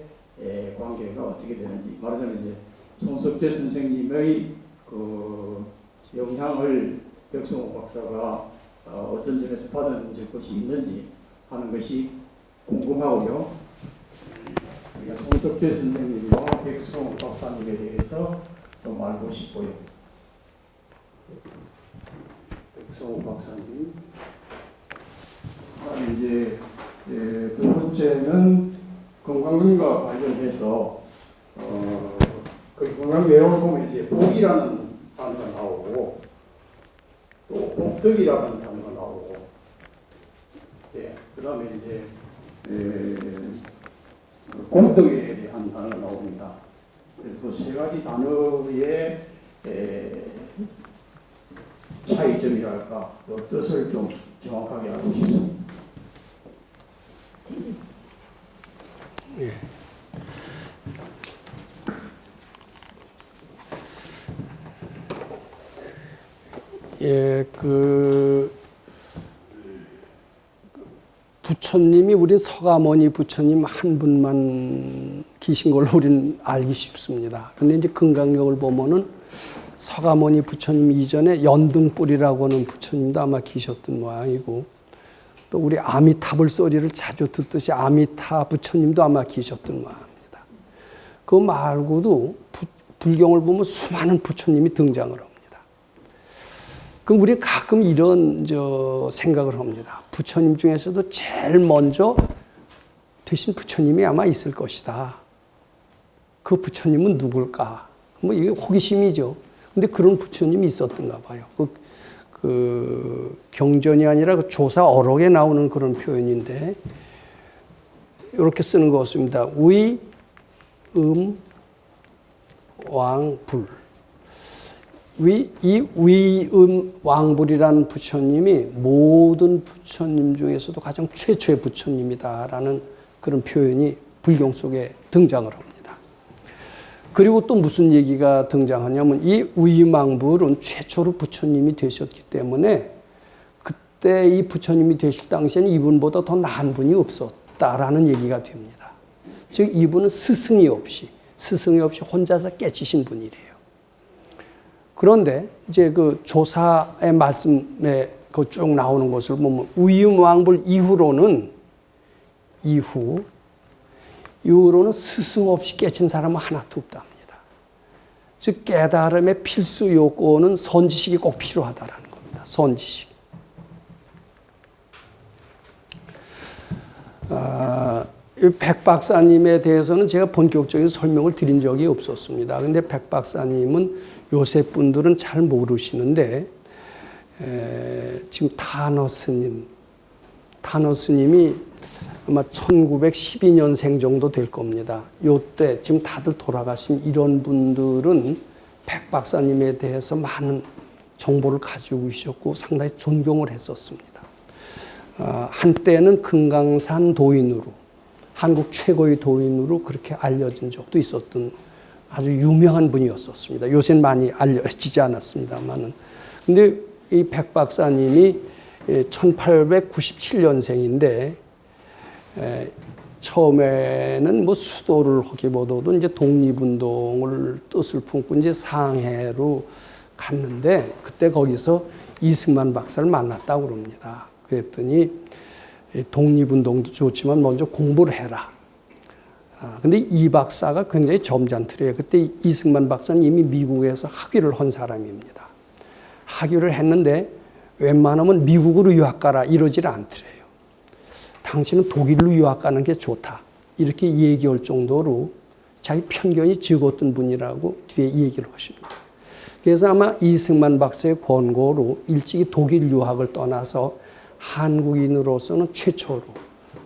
Speaker 6: 관계가 어떻게 되는지, 말하자면 이제 손석재 선생님의 그 영향을 백승호 박사가 어떤 점에서 받은 것이 있는지 하는 것이 궁금하고요. 그러니까 손석재 선생님과 백승호 박사님에 대해서 좀 알고 싶고요. 백승호 박사님. 그다음에 이제 두 번째는 건강과 관련해서 그 건강 내용을 보면 이제 복이라는 단어가 나오고 또 복덕이라는 단어가 나오고, 그다음에 이제 공덕에 대한 단어가 나옵니다. 그래서 그 세 가지 단어의 차이점이랄까, 그 뜻을 좀 정확하게 알고 싶습니다.
Speaker 1: 부처님이 우리 서가모니 부처님 한 분만 계신 걸로 우리는 알기 쉽습니다. 그런데 이제 금강경을 보면은 서가모니 부처님 이전에 연등불이라고 하는 부처님도 아마 계셨던 모양이고, 또 우리 아미타불 소리를 자주 듣듯이 아미타 부처님도 아마 계셨던 모양입니다. 그 말고도 불경을 보면 수많은 부처님이 등장을 합니다. 그럼 우리 가끔 이런 생각을 합니다. 부처님 중에서도 제일 먼저 되신 부처님이 아마 있을 것이다. 그 부처님은 누굴까? 뭐 이게 호기심이죠. 근데 그런 부처님이 있었던가 봐요. 그 경전이 아니라 그 조사 어록에 나오는 그런 표현인데 이렇게 쓰는 것 같습니다. 위, 왕, 불. 이 위음왕불이라는 부처님이 모든 부처님 중에서도 가장 최초의 부처님이다라는 그런 표현이 불경 속에 등장을 합니다. 그리고 또 무슨 얘기가 등장하냐면 이 위임왕불은 최초로 부처님이 되셨기 때문에 그때 이 부처님이 되실 당시에는 이분보다 더 나은 분이 없었다라는 얘기가 됩니다. 즉 이분은 스승이 없이 혼자서 깨치신 분이래요. 그런데 이제 그 조사의 말씀에 그 쭉 나오는 것을 보면 위임왕불 이후로는 스승 없이 깨친 사람은 하나도 없답니다. 즉 깨달음의 필수 요건은 선지식이 꼭 필요하다라는 겁니다. 선지식. 백 박사님에 대해서는 제가 본격적인 설명을 드린 적이 없었습니다. 근데 백 박사님은 요새 분들은 잘 모르시는데 지금 타너 스님이 아마 1912년생 정도 될 겁니다. 요때 지금 다들 돌아가신 이런 분들은 백 박사님에 대해서 많은 정보를 가지고 계셨고 상당히 존경을 했었습니다. 한때는 금강산 도인으로, 한국 최고의 도인으로 그렇게 알려진 적도 있었던 아주 유명한 분이었었습니다. 요새는 많이 알려지지 않았습니다만은. 근데 이 백 박사님이 1897년생인데 처음에는 뭐 수도를 하기보다도 이제 독립운동을 뜻을 품고 이제 상해로 갔는데 그때 거기서 이승만 박사를 만났다고 그럽니다. 그랬더니 독립운동도 좋지만 먼저 공부를 해라. 근데 이 박사가 굉장히 점잖더래요. 그때 이승만 박사는 이미 미국에서 학위를 한 사람입니다. 학위를 했는데 웬만하면 미국으로 유학 가라 이러질 않더래요. 당신은 독일로 유학 가는 게 좋다. 이렇게 얘기할 정도로 자기 편견이 적었던 분이라고 뒤에 얘기를 하십니다. 그래서 아마 이승만 박사의 권고로 일찍이 독일 유학을 떠나서 한국인으로서는 최초로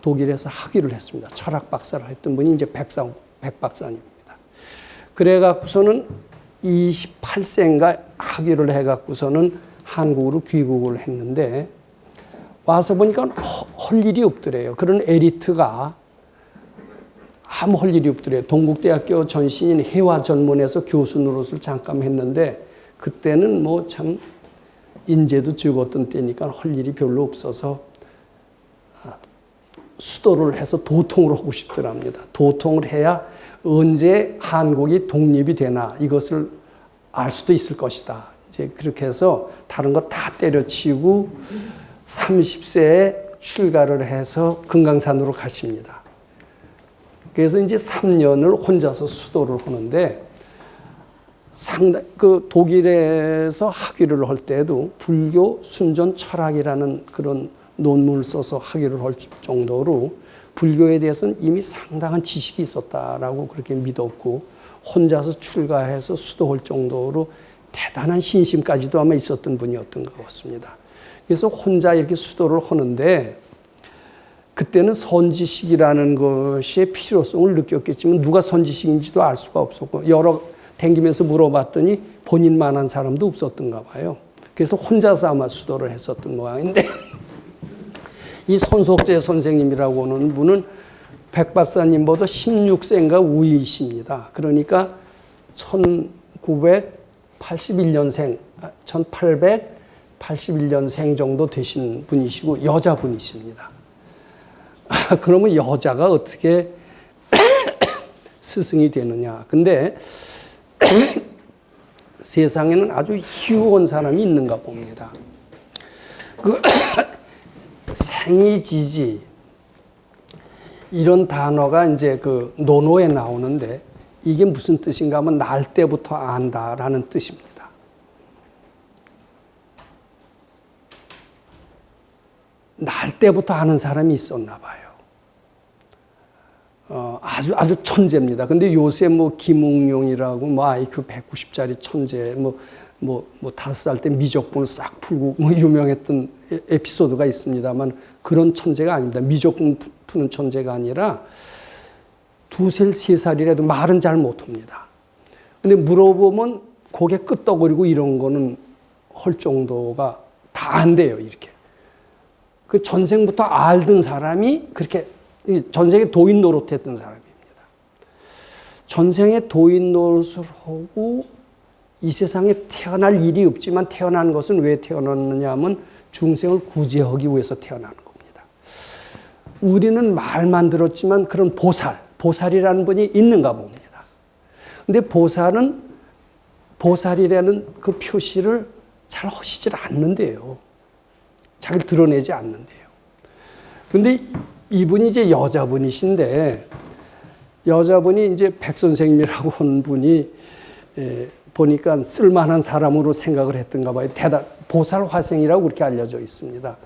Speaker 1: 독일에서 학위를 했습니다. 철학 박사를 했던 분이 이제 백 박사님입니다. 그래갖고서는 28세인가 학위를 해갖고서는 한국으로 귀국을 했는데 와서 보니까 할 일이 없더래요. 그런 에리트가 아무 할 일이 없더래요. 동국대학교 전신인 해화전문에서 교수 노릇을 잠깐 했는데 그때는 뭐 참 인재도 적었던 때니까 할 일이 별로 없어서 수도를 해서 도통을 하고 싶더랍니다. 도통을 해야 언제 한국이 독립이 되나 이것을 알 수도 있을 것이다. 이제 그렇게 해서 다른 거 다 때려치우고 30세에 출가를 해서 금강산으로 가십니다. 그래서 이제 3년을 혼자서 수도를 하는데 상당히 그 독일에서 학위를 할 때도 불교 순전 철학이라는 그런 논문을 써서 학위를 할 정도로 불교에 대해서는 이미 상당한 지식이 있었다라고 그렇게 믿었고 혼자서 출가해서 수도할 정도로 대단한 신심까지도 아마 있었던 분이었던 것 같습니다. 그래서 혼자 이렇게 수도를 하는데 그때는 선지식이라는 것의 필요성을 느꼈겠지만 누가 선지식인지도 알 수가 없었고 여러 댕기면서 물어봤더니 본인만한 사람도 없었던가 봐요. 그래서 혼자서 아마 수도를 했었던 모양인데 이 손석재 선생님이라고 하는 분은 백 박사님보다 16세인가 우이십니다. 그러니까 1881년생 정도 되신 분이시고 여자분이십니다. 그러면 여자가 어떻게 스승이 되느냐. 근데 세상에는 아주 희우한 사람이 있는가 봅니다. 그 생이지지 이런 단어가 이제 그 논어에 나오는데 이게 무슨 뜻인가 하면 날 때부터 안다라는 뜻입니다. 날 때부터 아는 사람이 있었나 봐요. 아주 천재입니다. 근데 요새 뭐 김웅룡이라고 뭐 IQ 190짜리 천재 뭐 5살 때 미적분을 싹 풀고 뭐 유명했던 에피소드가 있습니다만 그런 천재가 아닙니다. 미적분 푸는 천재가 아니라 2살, 3살이라도 말은 잘 못합니다. 근데 물어보면 고개 끄덕거리고 이런 거는 할 정도가 다 안 돼요. 이렇게. 그 전생부터 알던 사람이 그렇게 전생에 도인 노릇했던 사람입니다. 전생에 도인 노릇을 하고 이 세상에 태어날 일이 없지만 태어난 것은 왜 태어났느냐 하면 중생을 구제하기 위해서 태어나는 겁니다. 우리는 말만 들었지만 그런 보살이라는 분이 있는가 봅니다. 근데 보살이라는 그 표시를 잘 하시질 않는데요. 잘 드러내지 않는데요. 근데 이분이 이제 여자분이신데 여자분이 이제 백 선생님이라고 하는 분이 보니까 쓸만한 사람으로 생각을 했던가 봐요. 보살 화생이라고 그렇게 알려져 있습니다.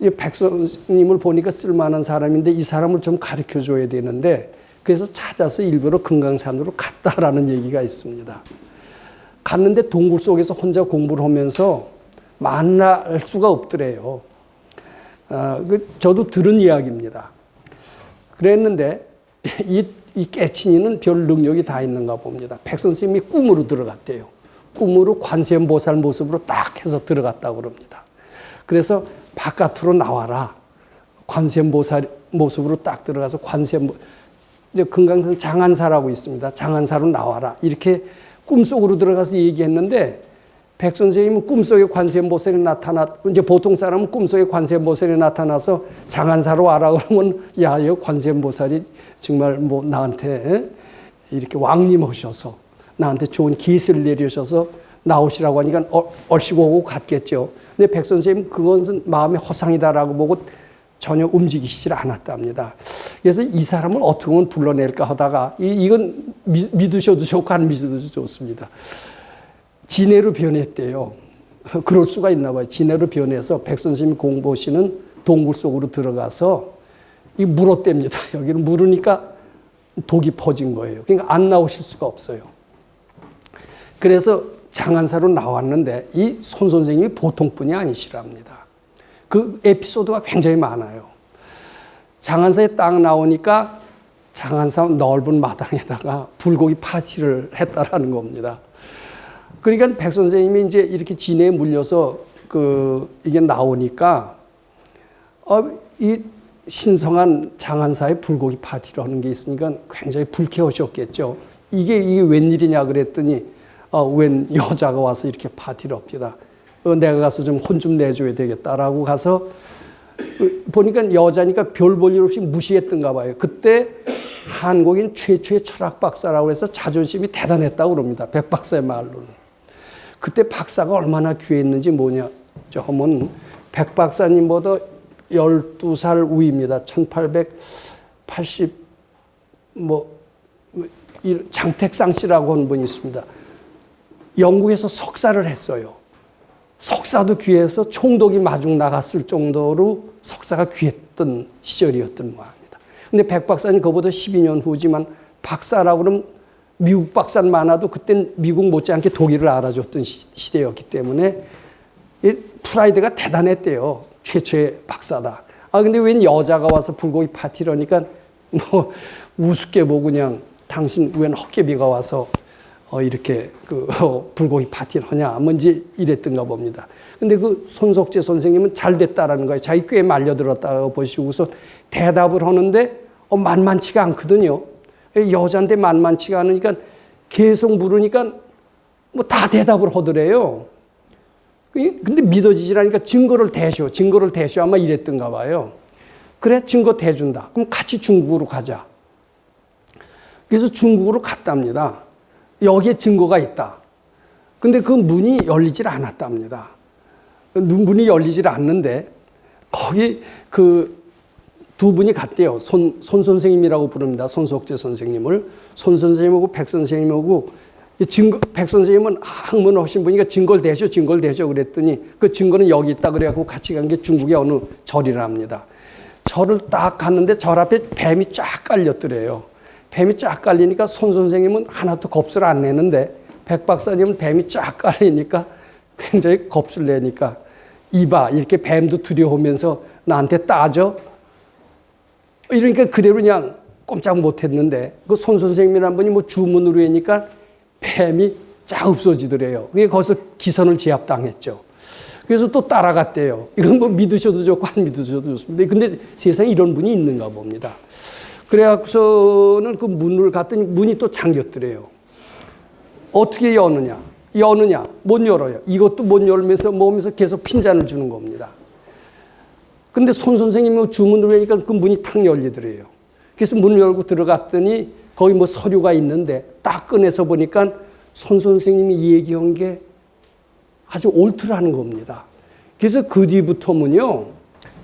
Speaker 1: 이제 백 선생님을 보니까 쓸만한 사람인데 이 사람을 좀 가르쳐 줘야 되는데 그래서 찾아서 일부러 금강산으로 갔다라는 얘기가 있습니다. 갔는데 동굴 속에서 혼자 공부를 하면서 만날 수가 없더래요. 저도 들은 이야기입니다. 그랬는데 이 깨친이는 별 능력이 다 있는가 봅니다. 백 선생님이 꿈으로 들어갔대요. 꿈으로 관세음보살 모습으로 딱 해서 들어갔다고 그럽니다. 그래서 바깥으로 나와라. 관세음보살 모습으로 딱 들어가서 이제 금강산 장안사라고 있습니다. 장안사로 나와라. 이렇게 꿈속으로 들어가서 얘기했는데 백 선생님은 꿈속에 관세음보살이 이제 보통 사람은 꿈속에 관세음보살이 나타나서 장안사로 와라 그러면 야, 이 관세음보살이 정말 뭐 나한테 이렇게 왕림하셔서 나한테 좋은 기세를 내리셔서 나오시라고 하니까 얼씨고 오고 갔겠죠. 근데 백 선생님 그것은 마음의 허상이다라고 보고 전혀 움직이시질 않았답니다. 그래서 이 사람을 어떻게 하면 불러낼까 하다가 이건 믿으셔도 좋고 안 믿으셔도 좋습니다. 진해로 변했대요. 그럴 수가 있나 봐요. 진해로 변해서 백 선생님이 공부하시는 동굴 속으로 들어가서 이 물었답니다. 여기는 물으니까 독이 퍼진 거예요. 그러니까 안 나오실 수가 없어요. 그래서 장안사로 나왔는데 이 손 선생님이 보통 분이 아니시랍니다. 그 에피소드가 굉장히 많아요. 장안사에 딱 나오니까 장안사 넓은 마당에다가 불고기 파티를 했다라는 겁니다. 그러니까 백 선생님이 이제 이렇게 진해에 물려서 이게 나오니까 이 신성한 장안사에 불고기 파티를 하는 게 있으니까 굉장히 불쾌하셨겠죠. 이게 웬일이냐 그랬더니 웬 여자가 와서 이렇게 파티를 합니다. 내가 가서 좀 혼 좀 내줘야 되겠다라고 가서 보니까 여자니까 별 볼 일 없이 무시했던가 봐요. 그때 한국인 최초의 철학 박사라고 해서 자존심이 대단했다고 그럽니다. 백 박사의 말로는. 그때 박사가 얼마나 귀했는지 뭐냐 하면 백 박사님보다 12살 위입니다. 1880 장택상 씨라고 하는 분이 있습니다. 영국에서 석사를 했어요. 석사도 귀해서 총독이 마중 나갔을 정도로 석사가 귀했던 시절이었던 모양입니다. 근데 백 박사는 그보다 12년 후지만 박사라고 그러면 미국 박사는 많아도 그땐 미국 못지않게 독일을 알아줬던 시대였기 때문에 프라이드가 대단했대요. 최초의 박사다. 근데 웬 여자가 와서 불고기 파티를 하니까 뭐 우습게 보고 그냥 당신 웬 헛개비가 와서 이렇게 불고기 파티를 하냐 뭔지 이랬던가 봅니다. 근데 그 손석재 선생님은 잘 됐다라는 거예요. 자기 꽤 말려들었다고 보시고서 대답을 하는데 만만치가 않거든요. 여자인데 만만치가 않으니까 계속 물으니까 뭐 다 대답을 하더래요. 근데 믿어지질 않으니까 증거를 대쇼 아마 이랬던가 봐요. 그래 증거 대준다. 그럼 같이 중국으로 가자. 그래서 중국으로 갔답니다. 여기에 증거가 있다. 근데 그 문이 열리질 않았답니다. 문이 열리질 않는데 거기 두 분이 갔대요. 손 선생님이라고 부릅니다. 손석재 선생님을. 손 선생님하고 백 선생님하고 백 선생님은 학문을 하신 분이니까 증거를 대셔 그랬더니 그 증거는 여기 있다 그래갖고 같이 간 게 중국의 어느 절이랍니다. 절을 딱 갔는데 절 앞에 뱀이 쫙 깔렸더래요. 뱀이 쫙 깔리니까 손 선생님은 하나도 겁을 안 내는데 백 박사님은 뱀이 쫙 깔리니까 굉장히 겁을 내니까 이봐 이렇게 뱀도 두려워하면서 나한테 따져 이러니까 그대로 그냥 꼼짝 못했는데 그 손 선생님이라는 분이 뭐 주문으로 하니까 뱀이 쫙 없어지더래요. 그게 거기서 기선을 제압당했죠. 그래서 또 따라갔대요. 이건 뭐 믿으셔도 좋고 안 믿으셔도 좋습니다. 근데 세상에 이런 분이 있는가 봅니다. 그래갖고서는 그 문을 갔더니 문이 또 잠겼더래요. 어떻게 여느냐? 못 열어요. 이것도 못 열면서 먹으면서 계속 핀잔을 주는 겁니다. 근데 손 선생님이 주문을 하니까 그 문이 탁 열리더래요. 그래서 문을 열고 들어갔더니 거기 뭐 서류가 있는데 딱 꺼내서 보니까 손 선생님이 얘기한 게 아주 옳더라는 겁니다. 그래서 그 뒤부터는요,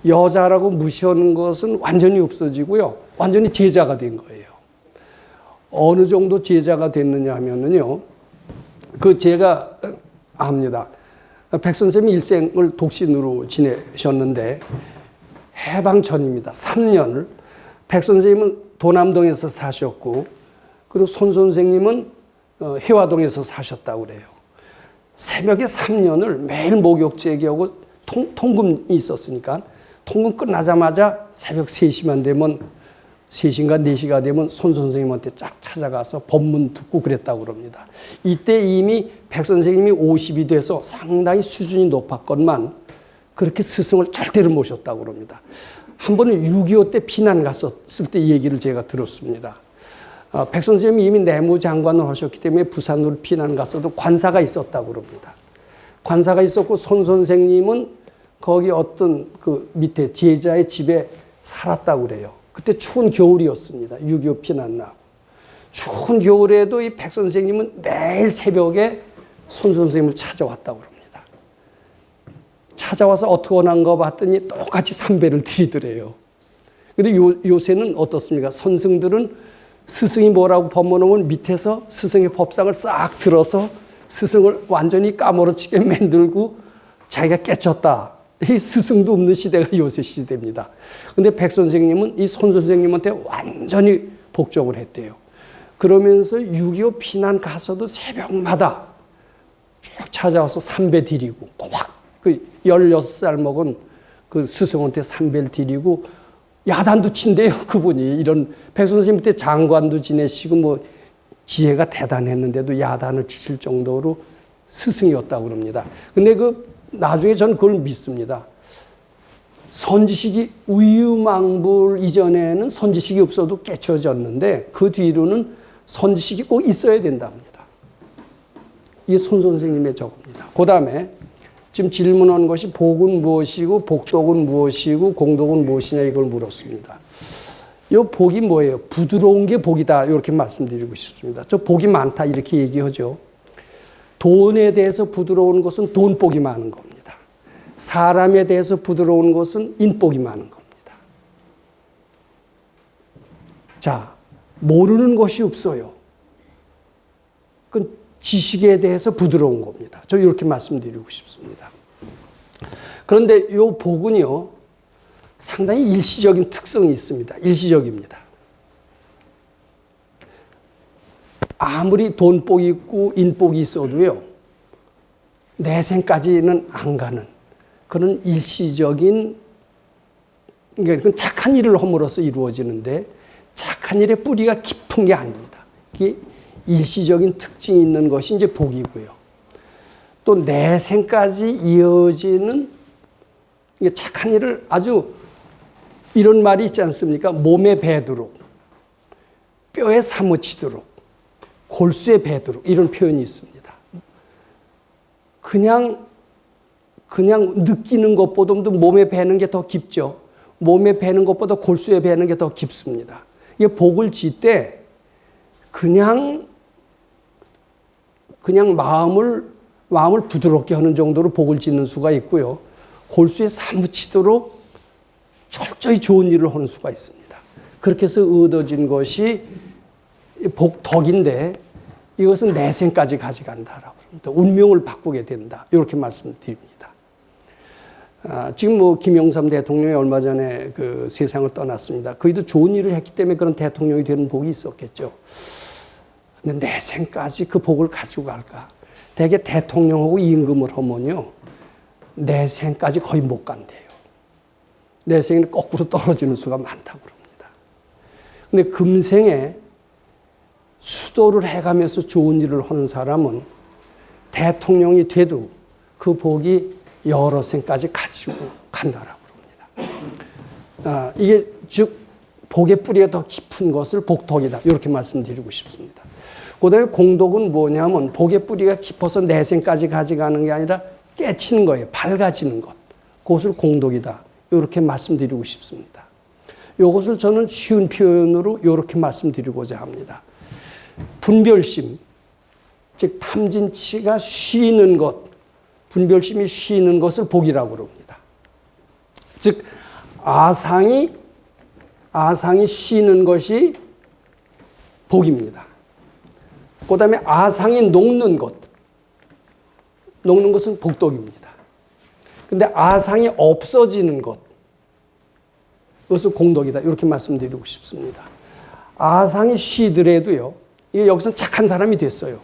Speaker 1: 여자라고 무시하는 것은 완전히 없어지고요, 완전히 제자가 된 거예요. 어느 정도 제자가 됐느냐 하면은요, 제가 압니다. 백 선생님이 일생을 독신으로 지내셨는데, 해방 전입니다. 3년을. 백 선생님은 도남동에서 사셨고 그리고 손 선생님은 해화동에서 사셨다고 그래요. 새벽에 3년을 매일 목욕 제기하고 통금이 있었으니까 통금 끝나자마자 새벽 3시만 되면 3시인가 4시가 되면 손 선생님한테 쫙 찾아가서 법문 듣고 그랬다고 그럽니다. 이때 이미 백 선생님이 50이 돼서 상당히 수준이 높았건만 그렇게 스승을 절대로 모셨다고 그럽니다. 한 번은 6.25 때 피난 갔었을 때 얘기를 제가 들었습니다. 백 선생님이 이미 내무장관을 하셨기 때문에 부산으로 피난 갔어도 관사가 있었다고 그럽니다. 관사가 있었고 손 선생님은 거기 어떤 그 밑에 제자의 집에 살았다고 그래요. 그때 추운 겨울이었습니다. 6.25 피난 나고. 추운 겨울에도 이 백 선생님은 매일 새벽에 손 선생님을 찾아왔다고 그럽니다. 찾아와서 어떻게 원한가 봤더니 똑같이 삼배를 드리더래요. 근데 요새는 어떻습니까? 선승들은 스승이 뭐라고 법문하면 밑에서 스승의 법상을 싹 들어서 스승을 완전히 까무러치게 만들고 자기가 깨쳤다. 이 스승도 없는 시대가 요새 시대입니다. 근데 백 선생님은 이 손 선생님한테 완전히 복종을 했대요. 그러면서 6.25 피난 가서도 새벽마다 쭉 찾아와서 삼배 드리고 꼬박 그 16살 먹은 그 스승한테 삼배를 드리고 야단도 친대요. 그분이 이런 백 선생님 때 장관도 지내시고 뭐 지혜가 대단했는데도 야단을 치실 정도로 스승이었다고 그럽니다. 근데 그 나중에 저는 그걸 믿습니다. 선지식이 우유망불 이전에는 선지식이 없어도 깨쳐졌는데 그 뒤로는 선지식이 꼭 있어야 된답니다. 이게 손 선생님의 저겁니다. 그 다음에 지금 질문한 것이 복은 무엇이고 복덕은 무엇이고 공덕은 무엇이냐 이걸 물었습니다. 이 복이 뭐예요? 부드러운 게 복이다 이렇게 말씀드리고 싶습니다. 저 복이 많다 이렇게 얘기하죠. 돈에 대해서 부드러운 것은 돈복이 많은 겁니다. 사람에 대해서 부드러운 것은 인복이 많은 겁니다. 자, 모르는 것이 없어요. 그건 지식에 대해서 부드러운 겁니다. 저 이렇게 말씀드리고 싶습니다. 그런데 이 복은요, 상당히 일시적인 특성이 있습니다. 일시적입니다. 아무리 돈복이 있고 인복이 있어도요, 내생까지는 안 가는 그런 일시적인, 그러니까 그건 착한 일을 함으로써 이루어지는데 착한 일의 뿌리가 깊은 게 아닙니다. 그게 일시적인 특징이 있는 것이 이제 복이고요. 또 내생까지 이어지는 착한 일을 아주 이런 말이 있지 않습니까? 몸에 배도록, 뼈에 사무치도록, 골수에 배도록 이런 표현이 있습니다. 그냥 느끼는 것보다도 몸에 배는 게 더 깊죠. 몸에 배는 것보다 골수에 배는 게 더 깊습니다. 이게 복을 질 때 그냥 마음을 부드럽게 하는 정도로 복을 짓는 수가 있고요. 골수에 사무치도록 철저히 좋은 일을 하는 수가 있습니다. 그렇게 해서 얻어진 것이 복덕인데 이것은 내생까지 가져간다라고 합니다. 운명을 바꾸게 된다. 이렇게 말씀드립니다. 지금 뭐 김영삼 대통령이 얼마 전에 그 세상을 떠났습니다. 그이도 좋은 일을 했기 때문에 그런 대통령이 되는 복이 있었겠죠. 근데 내생까지 그 복을 가지고 갈까? 대개 대통령하고 임금을 하면요, 내생까지 거의 못 간대요. 내생은 거꾸로 떨어지는 수가 많다고 그럽니다. 근데 금생에 수도를 해가면서 좋은 일을 하는 사람은 대통령이 돼도 그 복이 여러 생까지 가지고 간다라고 그럽니다. 이게 즉 복의 뿌리가 더 깊은 것을 복덕이다 이렇게 말씀드리고 싶습니다. 그다음에 공덕은 뭐냐면 복의 뿌리가 깊어서 내생까지 가져가는 게 아니라 깨치는 거예요. 밝아지는 것. 그것을 공덕이다. 이렇게 말씀드리고 싶습니다. 이것을 저는 쉬운 표현으로 이렇게 말씀드리고자 합니다. 분별심, 즉 탐진치가 쉬는 것, 분별심이 쉬는 것을 복이라고 그럽니다. 즉 아상이 쉬는 것이 복입니다. 그 다음에 아상이 녹는 것은 복덕입니다. 근데 아상이 없어지는 것, 그것은 공덕이다. 이렇게 말씀드리고 싶습니다. 아상이 쉬더라도요. 여기서 착한 사람이 됐어요.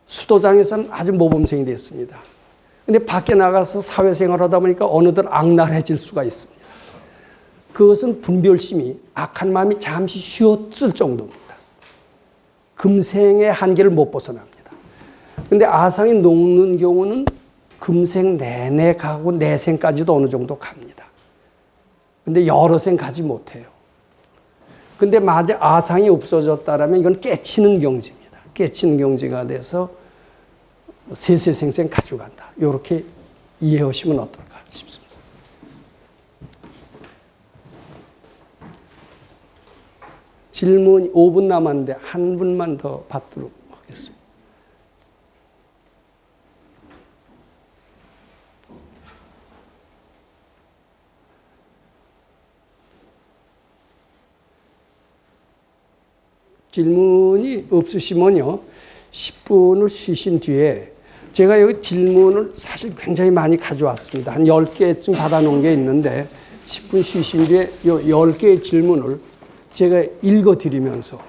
Speaker 1: 수도장에서는 아주 모범생이 됐습니다. 근데 밖에 나가서 사회생활을 하다 보니까 어느덧 악랄해질 수가 있습니다. 그것은 분별심이 악한 마음이 잠시 쉬었을 정도입니다. 금생의 한계를 못 벗어납니다. 근데 아상이 녹는 경우는 금생 내내 가고 내생까지도 어느 정도 갑니다. 근데 여러 생 가지 못해요. 근데 만약 아상이 없어졌다라면 이건 깨치는 경지입니다. 깨치는 경지가 돼서 세세생생 가져간다. 이렇게 이해하시면 어떨까 싶습니다. 질문이 5분 남았는데 한 분만 더 받도록 하겠습니다. 질문이 없으시면요, 10분을 쉬신 뒤에 제가 여기 질문을 사실 굉장히 많이 가져왔습니다. 한 10개쯤 받아놓은 게 있는데 10분 쉬신 뒤에 이 10개의 질문을 제가 읽어드리면서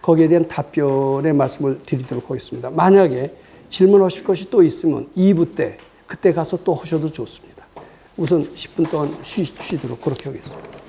Speaker 1: 거기에 대한 답변의 말씀을 드리도록 하겠습니다. 만약에 질문하실 것이 또 있으면 2부 때 그때 가서 또 하셔도 좋습니다. 우선 10분 동안 쉬도록 그렇게 하겠습니다.